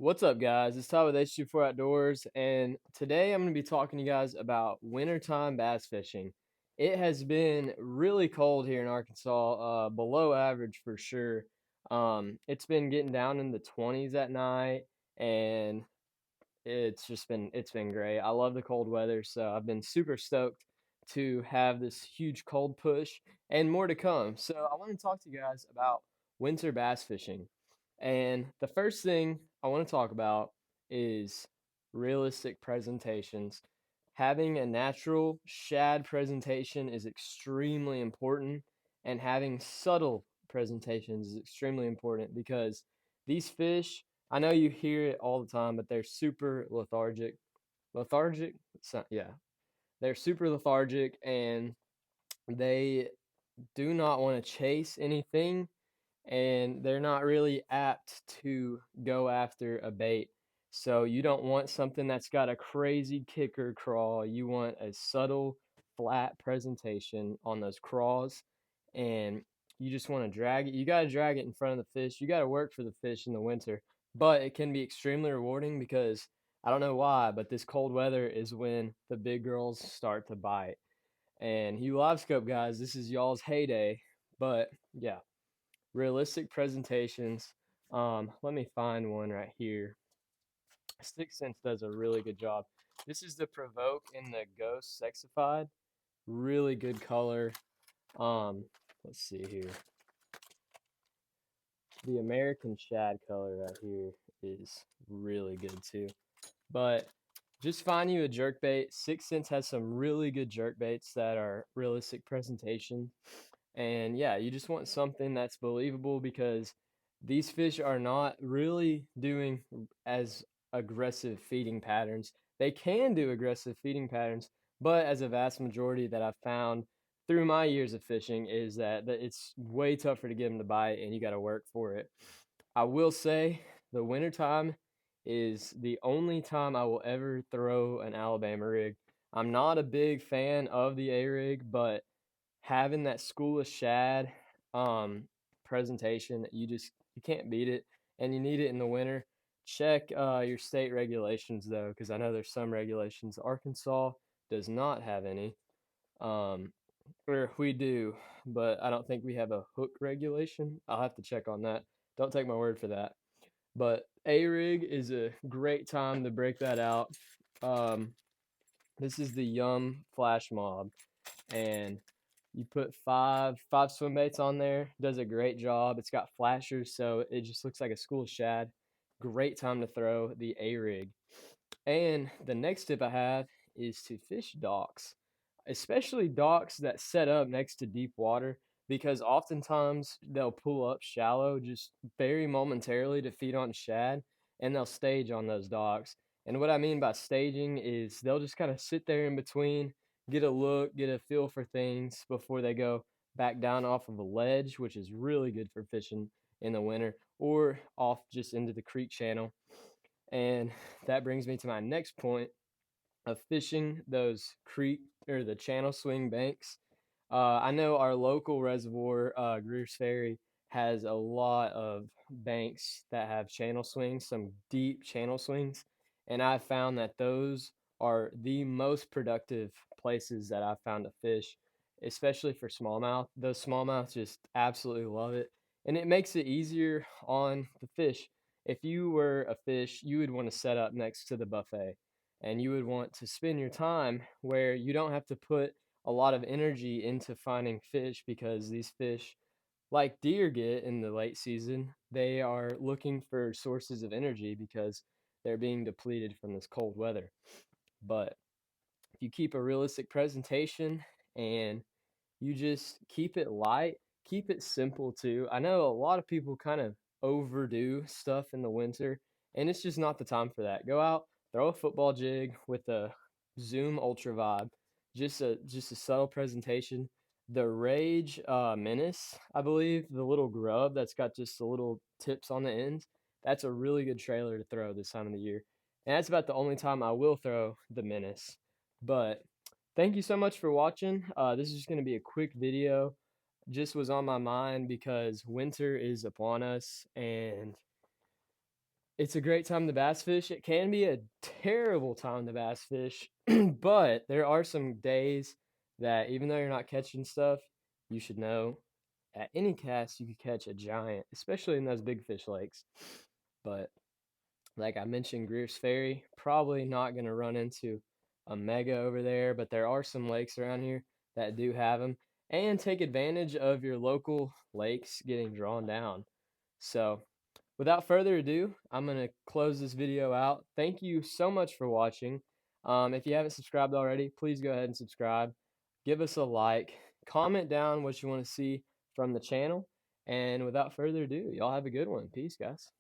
What's up, guys? It's Todd with H24 Outdoors, and today I'm going to be talking to you guys about wintertime bass fishing. It has been really cold here in Arkansas, below average for sure. It's been getting down in the 20s at night, and it's been great. I love the cold weather, so I've been super stoked to have this huge cold push and more to come. So I want to talk to you guys about winter bass fishing. And the first thing I want to talk about is realistic presentations. Having a natural shad presentation is extremely important, and having subtle presentations is extremely important because these fish, I know you hear it all the time, but they're super lethargic. Lethargic? Yeah. They're super lethargic and they do not want to chase anything, and they're not really apt to go after a bait. So you don't want something that's got a crazy kicker crawl. You want a subtle, flat presentation on those crawls, and you just want to drag it. You got to drag it in front of the fish. You got to work for the fish in the winter, but it can be extremely rewarding because I don't know why, but this cold weather is when the big girls start to bite. And you live scope guys, this is y'all's heyday. But yeah, realistic presentations. Let me find one right here. Sixth Sense does a really good job. This is the Provoke in the Ghost Sexified. Really good color. Um, let's see here. The American Shad color right here is really good too. But just find you a jerkbait. Sixth Sense has some really good jerkbaits that are realistic presentation. And yeah, you just want something that's believable because these fish are not really doing as aggressive feeding patterns. They can do aggressive feeding patterns, but as a vast majority that I've found through my years of fishing is that it's way tougher to get them to bite and you got to work for it. I will say the wintertime is the only time I will ever throw an Alabama rig. I'm not a big fan of the A rig, but having that school of shad um presentation, you can't beat it, and you need it in the winter. Check your state regulations though, because I know there's some regulations. Arkansas does not have any. um or we do, but I don't think we have a hook regulation. I'll have to check on that. Don't take my word for that. But A rig is a great time to break that out. um this is the Yum Flash Mob, and you put five swim baits on there. Does a great job. It's got flashers, so it just looks like a school shad. Great time to throw the A rig. And the next tip I have is to fish docks, especially docks that set up next to deep water, because oftentimes they'll pull up shallow just very momentarily to feed on shad, and they'll stage on those docks. And what I mean by staging is they'll just kind of sit there in between, get a look, get a feel for things before they go back down off of a ledge, which is really good for fishing in the winter, or off just into the creek channel. And that brings me to my next point of fishing those creek or the channel swing banks. I know our local reservoir, Greer's Ferry, has a lot of banks that have channel swings, some deep channel swings, and I've found that those are the most productive places that I've found to fish, especially for smallmouth. Those smallmouths just absolutely love it, and it makes it easier on the fish. If you were a fish, you would want to set up next to the buffet, and you would want to spend your time where you don't have to put a lot of energy into finding fish, because these fish, like deer get in the late season, they are looking for sources of energy because they're being depleted from this cold weather. But if you keep a realistic presentation and you just keep it light, keep it simple too. I know a lot of people kind of overdo stuff in the winter, and it's just not the time for that. Go out, throw a football jig with a Zoom Ultra Vibe, just a subtle presentation. The Rage Menace, I believe, the little grub that's got just the little tips on the ends. That's a really good trailer to throw this time of the year, and that's about the only time I will throw the Menace. But thank you so much for watching. This is just going to be a quick video. Just was on my mind because winter is upon us, and It's a great time to bass fish. It can be a terrible time to bass fish, but there are some days that even though you're not catching stuff, you should know at any cast you could catch a giant, especially in those big fish lakes. But like I mentioned, Greer's Ferry, probably not going to run into a mega over there, but there are some lakes around here that do have them, and take advantage of your local lakes getting drawn down. So, without further ado, I'm going to close this video out. Thank you so much for watching. If you haven't subscribed already, please go ahead and subscribe. Give us a like. Comment down what you want to see from the channel. And without further ado, y'all have a good one. Peace, guys.